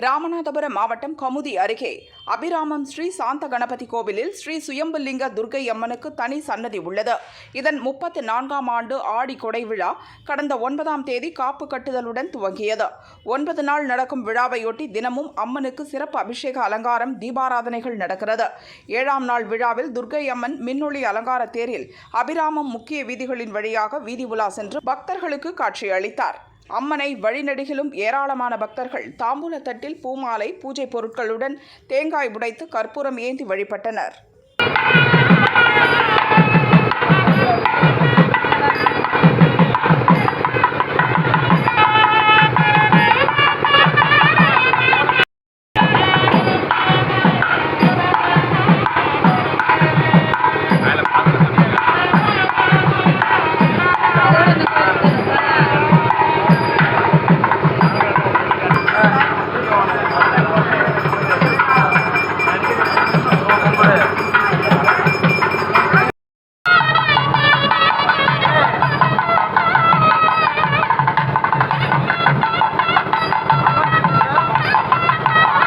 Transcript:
ராமநாதபுரம் மாவட்டம் கமுதி அருகே அபிராமம் ஸ்ரீ சாந்த கணபதி கோவிலில் ஸ்ரீ சுயம்புலிங்க துர்க்கை அம்மனுக்கு தனி சன்னதி உள்ளது. இதன் 34ஆம் ஆண்டு ஆடி கொடை விழா கடந்த 9ஆம் தேதி காப்பு கட்டுதலுடன் துவங்கியது. 9 நாள் நடக்கும் விழாவையொட்டி தினமும் அம்மனுக்கு சிறப்பு அபிஷேக அலங்காரம், தீபாராதனைகள் நடக்கிறது. 7ஆம் நாள் விழாவில் துர்க்கை அம்மன் மின்னொளி அலங்கார தேரில் அபிராமம் முக்கிய வீதிகளின் வழியாக வீதி உலா சென்று பக்தர்களுக்கு காட்சியளித்தார். அம்மனை வழிநெடுகிலும் ஏராளமான பக்தர்கள் தாம்பூல தட்டில் பூமாலை, பூஜை பொருட்களுடன் தேங்காய் உடைத்து கற்பூரம் ஏந்தி வழிபட்டனர்.